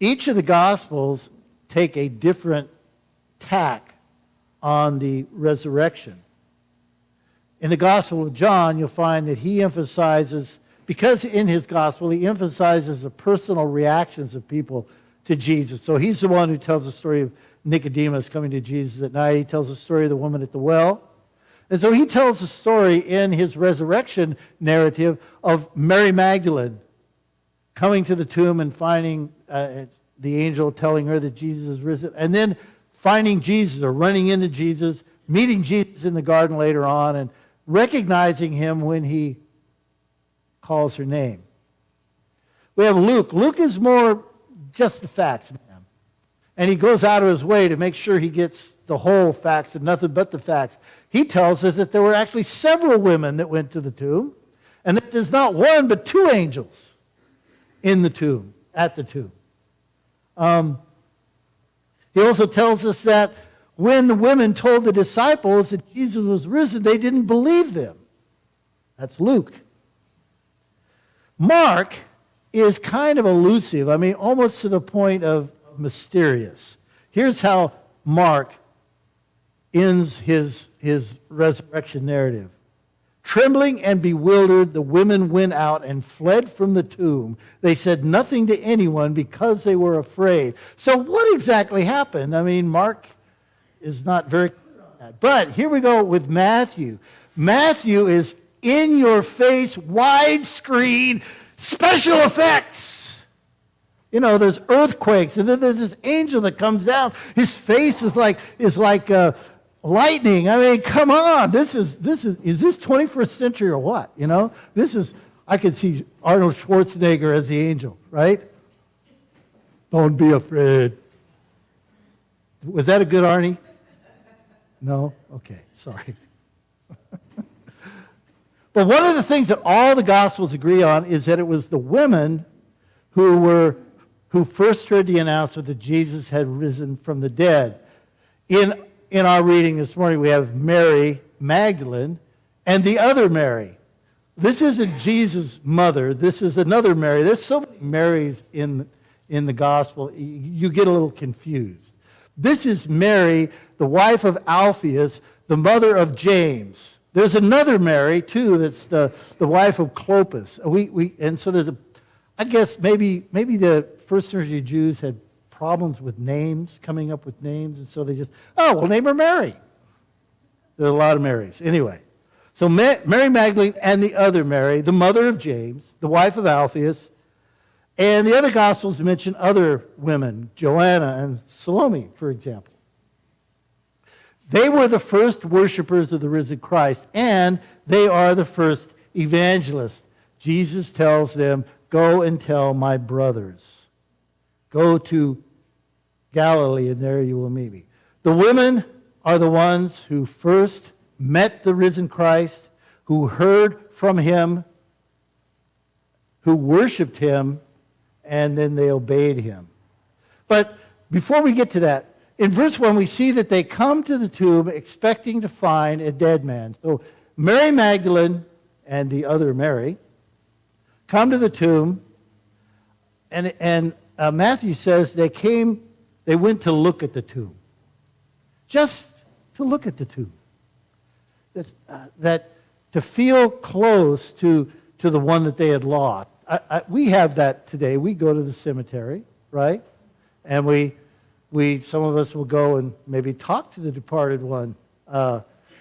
Each of the Gospels take a different tack on the resurrection. In the Gospel of John, you'll find that he emphasizes, because in his Gospel, he emphasizes the personal reactions of people to Jesus. So he's the one who tells the story of Nicodemus coming to Jesus at night. He tells the story of the woman at the well. And so he tells the story in his resurrection narrative of Mary Magdalene coming to the tomb and finding the angel telling her that Jesus is risen, and then finding Jesus or running into Jesus, meeting Jesus in the garden later on, and recognizing him when he calls her name. We have Luke. Luke is more just the facts, man. And he goes out of his way to make sure he gets the whole facts and nothing but the facts. He tells us that there were actually several women that went to the tomb, and that there's not one but two angels in the tomb, at the tomb. He also tells us that when the women told the disciples that Jesus was risen, they didn't believe them. That's Luke. Mark is kind of elusive. I mean, almost to the point of mysterious. Here's how Mark ends his resurrection narrative. Trembling and bewildered, the women went out and fled from the tomb. They said nothing to anyone because they were afraid. So what exactly happened? I mean, Mark is not very clear on that. But here we go with Matthew. Matthew is in your face, widescreen, special effects. You know, there's earthquakes, and then there's this angel that comes down. His face is like lightning. I mean, come on. Is this 21st century or what? You know, I could see Arnold Schwarzenegger as the angel, right? Don't be afraid. Was that a good Arnie? No? Okay, sorry. But one of the things that all the Gospels agree on is that it was the women who first heard the announcement that Jesus had risen from the dead. In our reading this morning, we have Mary Magdalene and the other Mary. This isn't Jesus' mother. This is another Mary. There's so many Marys in the gospel, you get a little confused. This is Mary, the wife of Alphaeus, the mother of James. There's another Mary, too, that's the wife of Clopas. And so I guess maybe the first century Jews had problems with names, coming up with names, and so they just, we'll name her Mary. There are a lot of Marys. Anyway, so Mary Magdalene and the other Mary, the mother of James, the wife of Alphaeus, and the other Gospels mention other women, Joanna and Salome, for example. They were the first worshipers of the risen Christ, and they are the first evangelists. Jesus tells them, go and tell my brothers. Go to Galilee, and there you will meet me. The women are the ones who first met the risen Christ, who heard from him, who worshiped him, and then they obeyed him. But before we get to that, in verse 1, we see that they come to the tomb expecting to find a dead man. So Mary Magdalene and the other Mary come to the tomb, and Matthew says they went to look at the tomb. Just to look at the tomb. That to feel close to the one that they had lost. We have that today. We go to the cemetery, right? And some of us will go and maybe talk to the departed one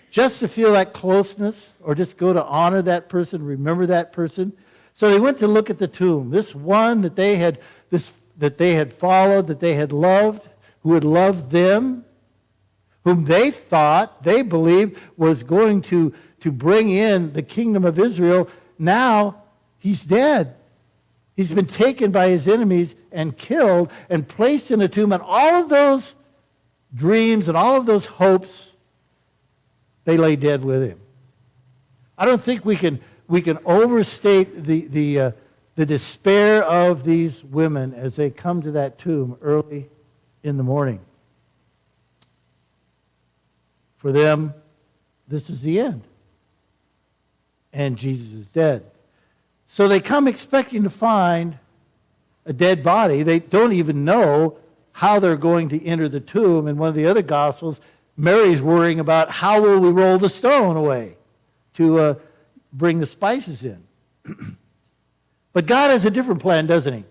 just to feel that closeness, or just go to honor that person, remember that person. So they went to look at the tomb. This one that they had followed, that they had loved, who had loved them, whom they believed was going to bring in the kingdom of Israel. Now he's dead. He's been taken by his enemies and killed and placed in a tomb. And all of those dreams and all of those hopes, they lay dead with him. I don't think we can overstate the despair of these women as they come to that tomb early in the morning. For them, this is the end. And Jesus is dead. So they come expecting to find a dead body. They don't even know how they're going to enter the tomb. In one of the other Gospels, Mary's worrying about how will we roll the stone away to bring the spices in. But God has a different plan, doesn't he?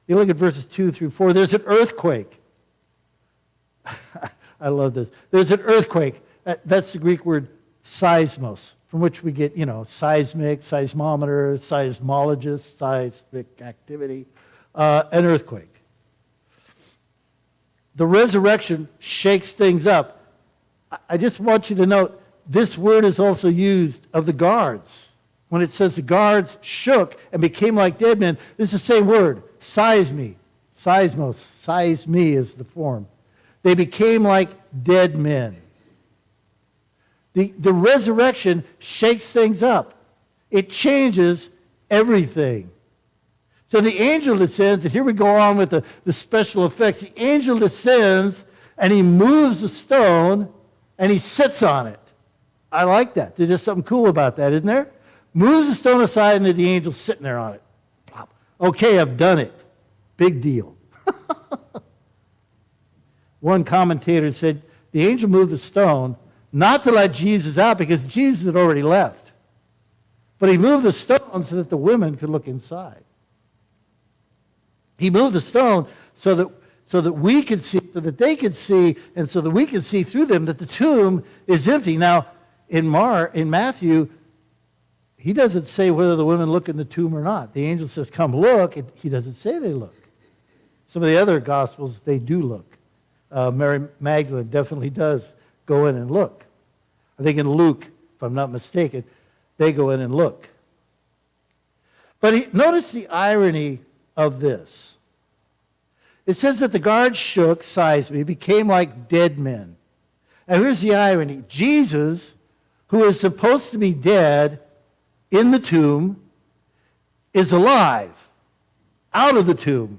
You look at verses 2 through 4. There's an earthquake. I love this. There's an earthquake. That's the Greek word seismos, from which we get, seismic, seismometer, seismologist, seismic activity, an earthquake. The resurrection shakes things up. I just want you to note, this word is also used of the guards. When it says the guards shook and became like dead men, this is the same word, seisme, seismos, seisme is the form. They became like dead men. The resurrection shakes things up. It changes everything. So the angel descends, and here we go on with the special effects. The angel descends, and he moves the stone, and he sits on it. I like that. There's just something cool about that, isn't there? Moves the stone aside, and the angel's sitting there on it. Plop. Okay, I've done it. Big deal. One commentator said, the angel moved the stone not to let Jesus out because Jesus had already left. But he moved the stone so that the women could look inside. He moved the stone so that we could see, so that they could see, and so that we could see through them that the tomb is empty. Now, in Matthew, he doesn't say whether the women look in the tomb or not. The angel says, come look, and he doesn't say they look. Some of the other Gospels, they do look. Mary Magdalene definitely does go in and look. I think in Luke, if I'm not mistaken, they go in and look. But notice the irony of this. It says that the guards shook, seisme, became like dead men. And here's the irony. Jesus, who is supposed to be dead in the tomb, is alive, out of the tomb.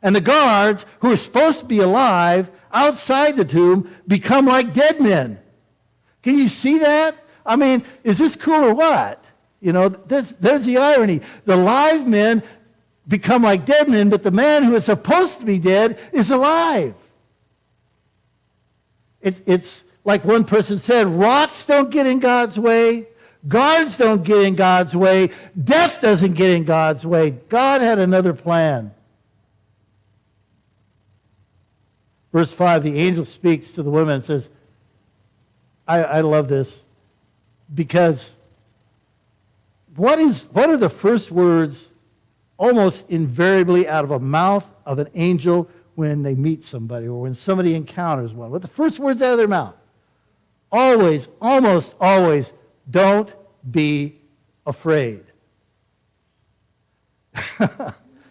And the guards, who are supposed to be alive, outside the tomb, become like dead men. Can you see that? I mean, is this cool or what? There's the irony. The live men become like dead men, but the man who is supposed to be dead is alive. It's like one person said, rocks don't get in God's way. Guards don't get in God's way. Death doesn't get in God's way. God had another plan. Verse 5, the angel speaks to the women and says, I love this, because what are the first words almost invariably out of a mouth of an angel when they meet somebody or when somebody encounters one? What the first words out of their mouth? Always, almost always, don't be afraid.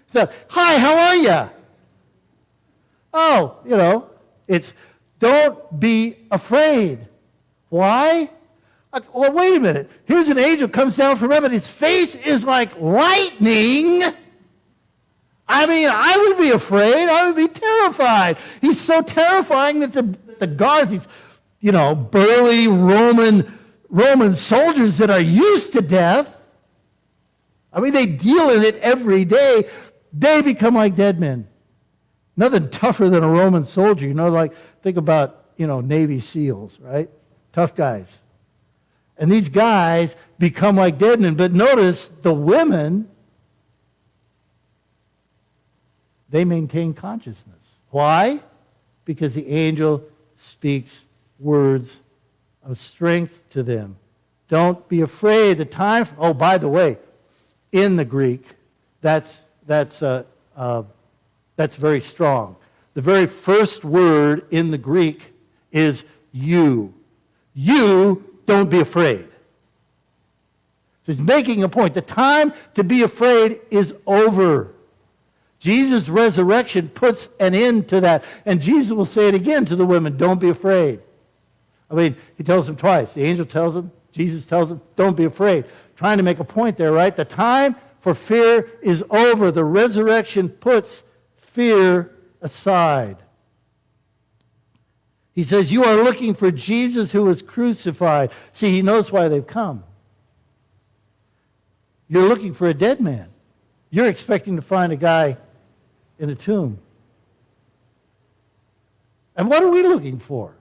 So, hi, how are you? Oh, it's don't be afraid. Why? Well, wait a minute. Here's an angel comes down from heaven. His face is like lightning. I mean, I would be afraid. I would be terrified. He's so terrifying that the guards, these, burly Roman soldiers that are used to death, I mean, they deal in it every day. They become like dead men. Nothing tougher than a Roman soldier. Think about, Navy SEALs, right? Tough guys. And these guys become like dead men. But notice the women, they maintain consciousness. Why? Because the angel speaks words of strength to them. Don't be afraid. The time, by the way, in the Greek, that's very strong. The very first word in the Greek is you. You don't be afraid. So he's making a point. The time to be afraid is over. Jesus' resurrection puts an end to that. And Jesus will say it again to the women, don't be afraid. I mean, he tells them twice. The angel tells them, Jesus tells them, don't be afraid. Trying to make a point there, right? The time for fear is over. The resurrection puts fear aside. He says, you are looking for Jesus who was crucified. See, he knows why they've come. You're looking for a dead man. You're expecting to find a guy in a tomb. And what are we looking for?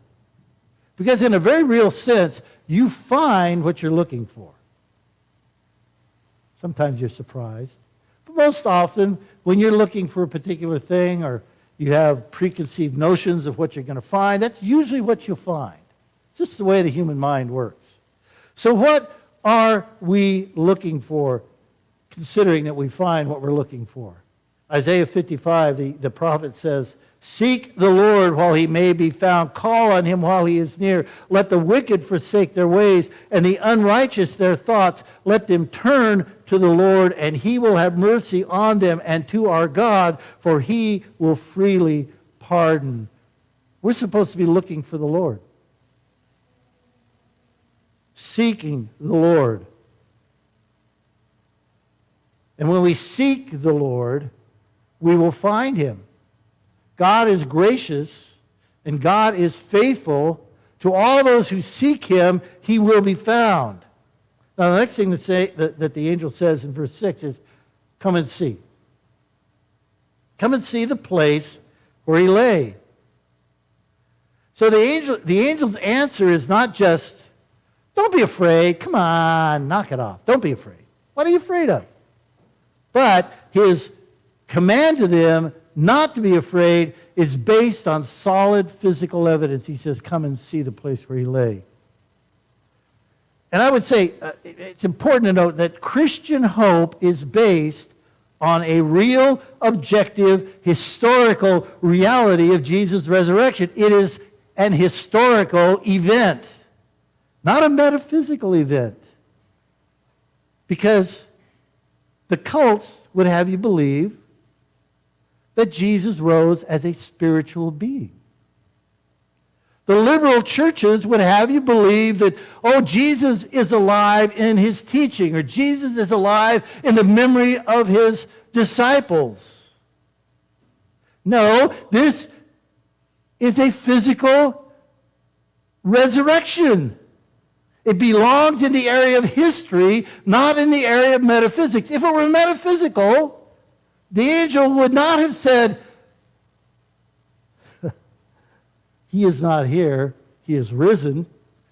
Because in a very real sense, you find what you're looking for. Sometimes you're surprised. But most often, when you're looking for a particular thing or you have preconceived notions of what you're going to find, that's usually what you'll find. It's just the way the human mind works. So what are we looking for, considering that we find what we're looking for? Isaiah 55, the prophet says, "Seek the Lord while he may be found. Call on him while he is near. Let the wicked forsake their ways, and the unrighteous their thoughts. Let them turn to the Lord, and he will have mercy on them, and to our God, for he will freely pardon." We're supposed to be looking for the Lord. Seeking the Lord. And when we seek the Lord, we will find him. God is gracious and God is faithful. To all those who seek him, he will be found. Now, the next thing that the angel says in verse 6 is, come and see. Come and see the place where he lay. So the angel's answer is not just, don't be afraid. Come on, knock it off. Don't be afraid. What are you afraid of? But his command to them not to be afraid is based on solid physical evidence. He says, come and see the place where he lay. And I would say it's important to note that Christian hope is based on a real, objective, historical reality of Jesus' resurrection. It is an historical event, not a metaphysical event. Because the cults would have you believe that Jesus rose as a spiritual being. The liberal churches would have you believe that, oh, Jesus is alive in his teaching, or Jesus is alive in the memory of his disciples. No, this is a physical resurrection. It belongs in the area of history, not in the area of metaphysics. If it were metaphysical, the angel would not have said, he is not here, he is risen.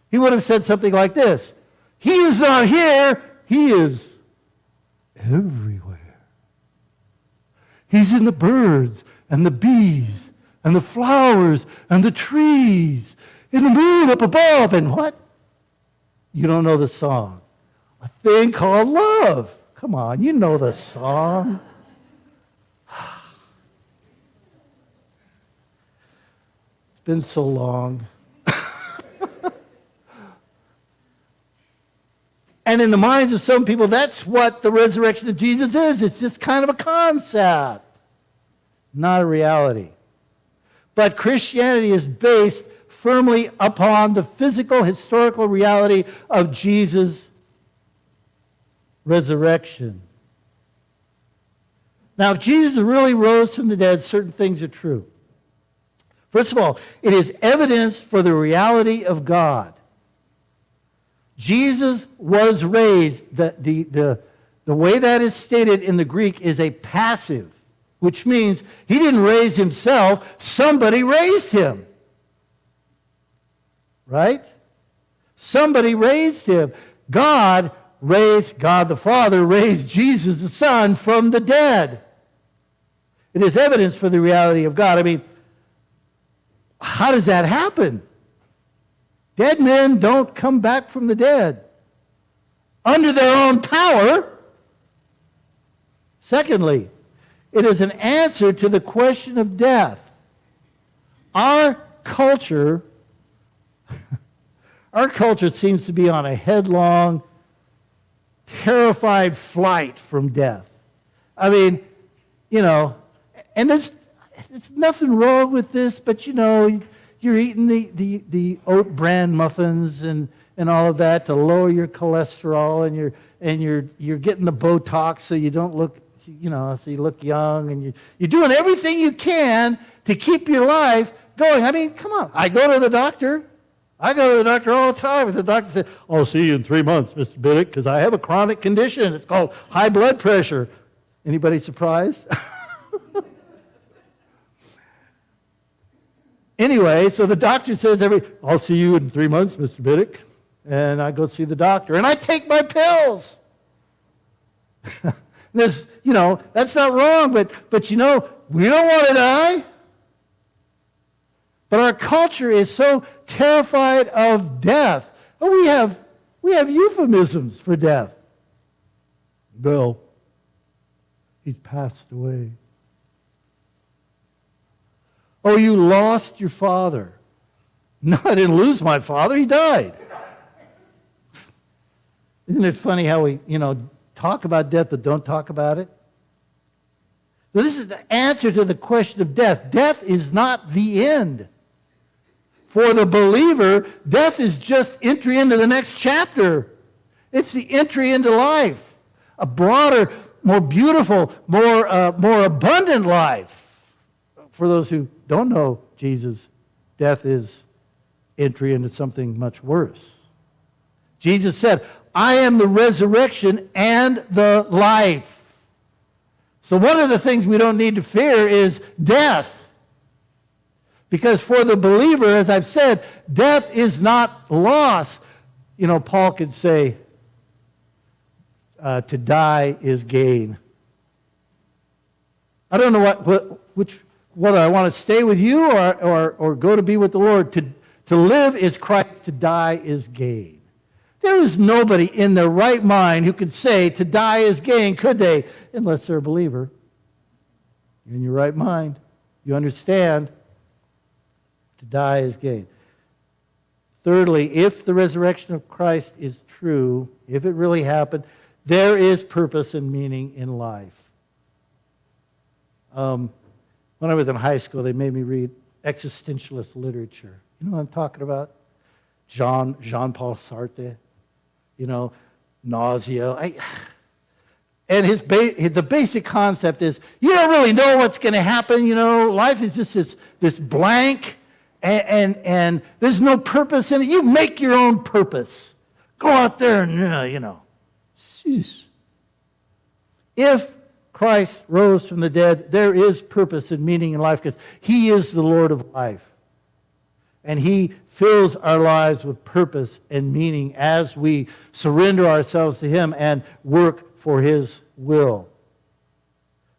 He would have said something like this: he is not here, he is everywhere. He's in the birds and the bees and the flowers and the trees, in the moon up above, and what? You don't know the song. A thing called love. Come on, you know the song. It's been so long. And in the minds of some people, that's what the resurrection of Jesus is. It's just kind of a concept, not a reality. But Christianity is based firmly upon the physical, historical reality of Jesus' resurrection. Now, if Jesus really rose from the dead, certain things are true. First of all, it is evidence for the reality of God. Jesus was raised. The way that is stated in the Greek is a passive, which means he didn't raise himself, somebody raised him. Right? Somebody raised him. God the Father raised Jesus the Son from the dead. It is evidence for the reality of God. I mean, how does that happen? Dead men don't come back from the dead under their own power. Secondly, it is an answer to the question of death. Our culture seems to be on a headlong, terrified flight from death. I mean, and there's nothing wrong with this, but you're eating the oat bran muffins and all of that to lower your cholesterol, and you're getting the Botox so you don't look, so you look young, and you're doing everything you can to keep your life going. I mean, come on. I go to the doctor all the time, and the doctor says, I'll see you in 3 months, Mr. Biddick, because I have a chronic condition. It's called high blood pressure. Anybody surprised? Anyway, so the doctor says I'll see you in 3 months, Mr. Biddick. And I go see the doctor, and I take my pills. That's not wrong, but we don't want to die. But our culture is so terrified of death. Oh, we have euphemisms for death. Bill, he's passed away. Oh, you lost your father. No, I didn't lose my father. He died. Isn't it funny how we, talk about death but don't talk about it? So this is the answer to the question of death. Death is not the end. For the believer, death is just entry into the next chapter. It's the entry into life. A broader, more beautiful, more abundant life. For those who don't know Jesus, death is entry into something much worse. Jesus said, I am the resurrection and the life. So one of the things we don't need to fear is death. Because for the believer, as I've said, death is not loss. Paul could say, to die is gain. I don't know whether I want to stay with you or go to be with the Lord. To live is Christ, to die is gain. There is nobody in their right mind who could say to die is gain, could they? Unless they're a believer. You're in your right mind. You understand to die is gain. Thirdly, if the resurrection of Christ is true, if it really happened, there is purpose and meaning in life. When I was in high school, they made me read existentialist literature. You know what I'm talking about? Jean-Paul Sartre. Nausea. And the basic concept is, you don't really know what's going to happen. Life is just this blank, and there's no purpose in it. You make your own purpose. Go out there and, If Christ rose from the dead, there is purpose and meaning in life because he is the Lord of life. And he fills our lives with purpose and meaning as we surrender ourselves to him and work for his will.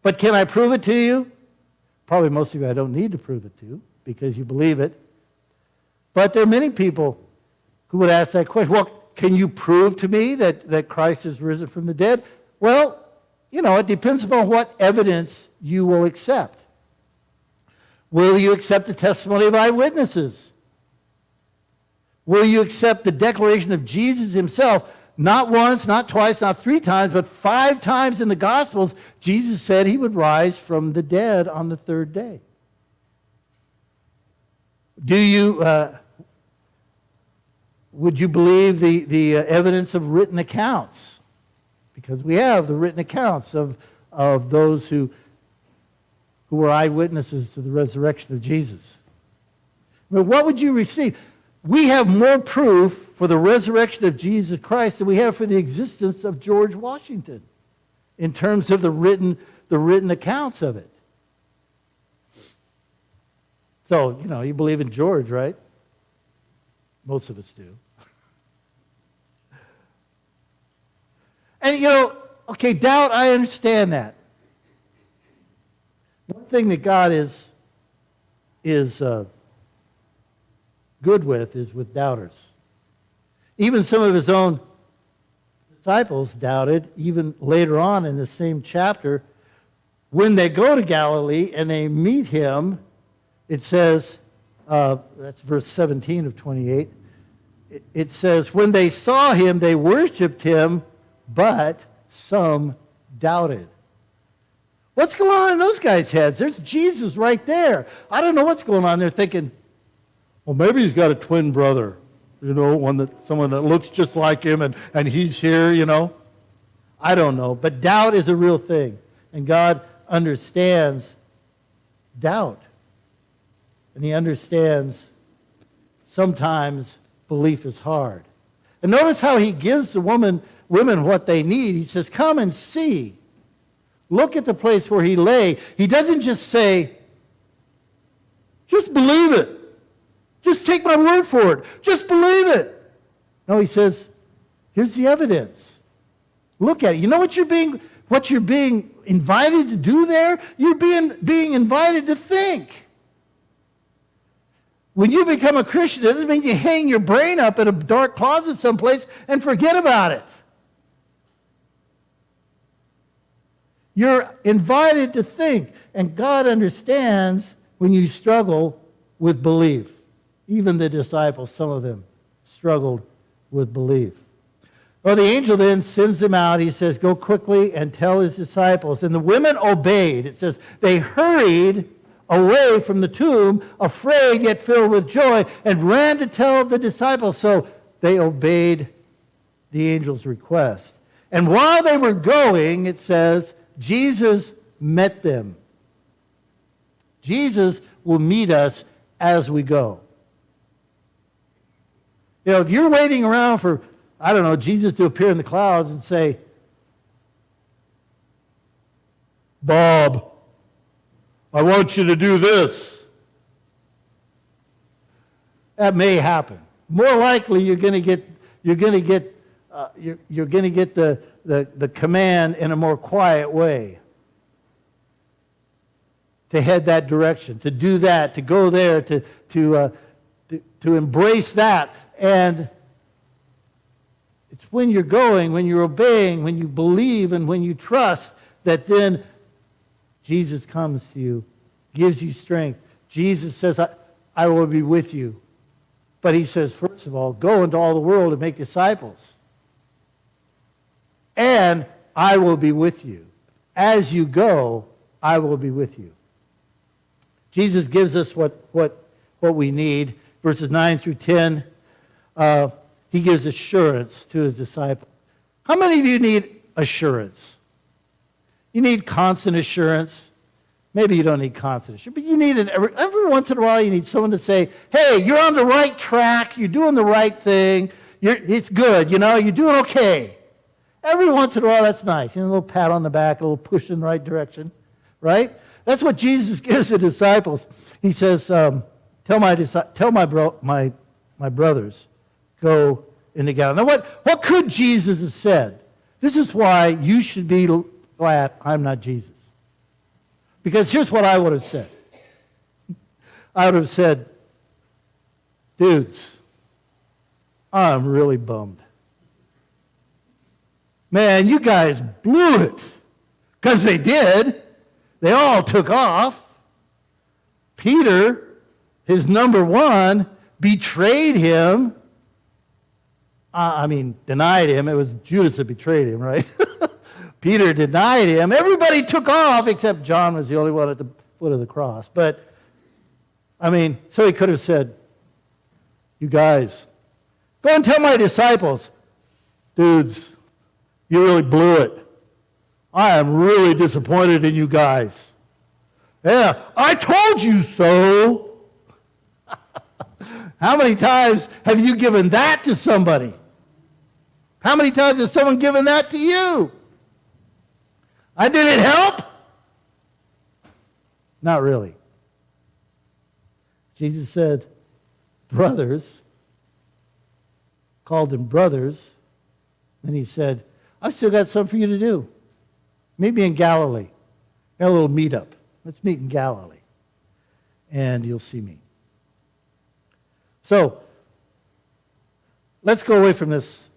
But can I prove it to you? Probably most of you I don't need to prove it to because you believe it. But there are many people who would ask that question. Well, can you prove to me that Christ is risen from the dead? Well, it depends upon what evidence you will accept. Will you accept the testimony of eyewitnesses? Will you accept the declaration of Jesus himself? Not once, not twice, not 3 times, but 5 times in the Gospels, Jesus said he would rise from the dead on the 3rd day. Would you believe the evidence of written accounts? Because we have the written accounts of those who were eyewitnesses to the resurrection of Jesus. But what would you receive? We have more proof for the resurrection of Jesus Christ than we have for the existence of George Washington in terms of the written accounts of it. So, you believe in George, right? Most of us do. And, okay, doubt, I understand that. One thing that God is good with is with doubters. Even some of his own disciples doubted, even later on in the same chapter. When they go to Galilee and they meet him, it says, that's verse 17 of 28, it says, when they saw him, they worshiped him, but some doubted. What's going on in those guys' heads? There's Jesus right there. I don't know what's going on. They're thinking, well, maybe he's got a twin brother, someone that looks just like him, and he's here, I don't know. But doubt is a real thing. And God understands doubt. And he understands sometimes belief is hard. And notice how he gives the women what they need. He says, come and see. Look at the place where he lay. He doesn't just say, just believe it. Just take my word for it. Just believe it. No, he says, here's the evidence. Look at it. You know what you're being invited to do there? You're being invited to think. When you become a Christian, it doesn't mean you hang your brain up in a dark closet someplace and forget about it. You're invited to think, and God understands when you struggle with belief. Even the disciples, some of them, struggled with belief. Well, the angel then sends them out. He says, go quickly and tell his disciples. And the women obeyed. It says, they hurried away from the tomb, afraid yet filled with joy, and ran to tell the disciples. So they obeyed the angel's request. And while they were going, it says, Jesus met them. Jesus will meet us as we go. You know, if you're waiting around for, I don't know, Jesus to appear in the clouds and say, Bob, I want you to do this. That may happen. More likely, you're going to get the command in a more quiet way to head that direction, to do that, to go there, to embrace that. And it's when you're going, when you're obeying, when you believe, and when you trust that then Jesus comes to you, gives you strength. Jesus says, I will be with you. But he says, first of all, go into all the world and make disciples. And I will be with you. As you go, I will be with you. Jesus gives us what we need. Verses 9 through 10, he gives assurance to his disciples. How many of you need assurance? You need constant assurance. Maybe you don't need constant assurance, but you need it every once in a while. You need someone to say, hey, you're on the right track. You're doing the right thing. It's good. You know, you're doing okay. Every once in a while, that's nice. You know, a little pat on the back, a little push in the right direction, right? That's what Jesus gives the disciples. He says, tell my brothers, go into Galilee. Now, what could Jesus have said? This is why you should be glad I'm not Jesus. Because here's what I would have said. I would have said, dudes, I'm really bummed. Man, you guys blew it. Because they did. They all took off. Peter, his number one, betrayed him. Denied him. It was Judas that betrayed him, right? Peter denied him. Everybody took off except John was the only one at the foot of the cross. But, so he could have said, you guys, go and tell my disciples, dudes, you really blew it. I am really disappointed in you guys. Yeah, I told you so. How many times have you given that to somebody? How many times has someone given that to you? Did it help? Not really. Jesus said, brothers, called them brothers. Then he said, I've still got something for you to do. Meet me in Galilee. Got a little meetup. Let's meet in Galilee. And you'll see me. So, let's go away from this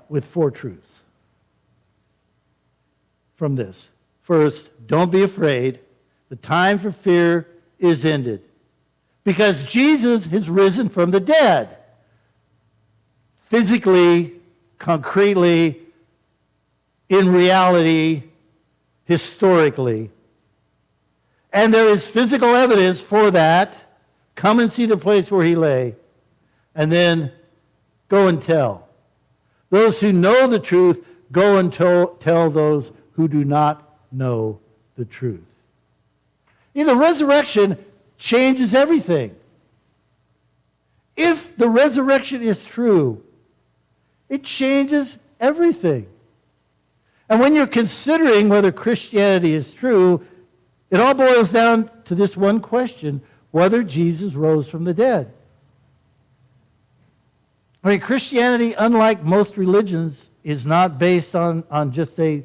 with 4 truths. From this. First, don't be afraid. The time for fear is ended. Because Jesus has risen from the dead. Physically, concretely, in reality, historically. And there is physical evidence for that. Come and see the place where he lay. And then go and tell. Those who know the truth, go and tell those who do not know the truth. The resurrection changes everything. If the resurrection is true, it changes everything. And when you're considering whether Christianity is true, it all boils down to this one question, whether Jesus rose from the dead. I mean, Christianity, unlike most religions, is not based on just a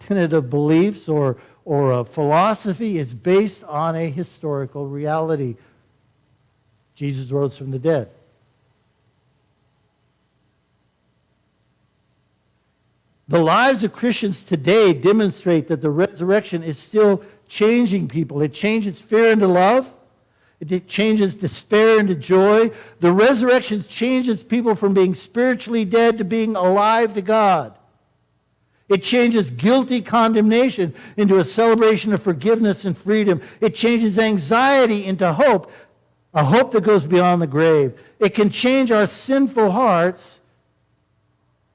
tenet of beliefs or a philosophy. It's based on a historical reality. Jesus rose from the dead. The lives of Christians today demonstrate that the resurrection is still changing people. It changes fear into love. It changes despair into joy. The resurrection changes people from being spiritually dead to being alive to God. It changes guilty condemnation into a celebration of forgiveness and freedom. It changes anxiety into hope, a hope that goes beyond the grave. It can change our sinful hearts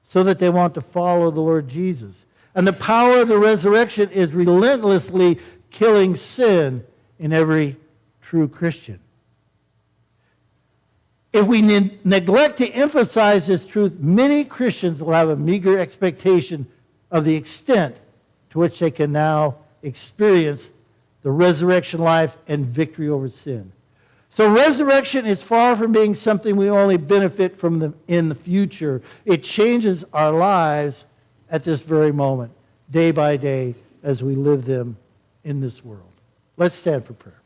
so that they want to follow the Lord Jesus. And the power of the resurrection is relentlessly killing sin in every true Christian. If we neglect to emphasize this truth, many Christians will have a meager expectation of the extent to which they can now experience the resurrection life and victory over sin. So resurrection is far from being something we only benefit from in the future. It changes our lives at this very moment, day by day, as we live them in this world. Let's stand for prayer.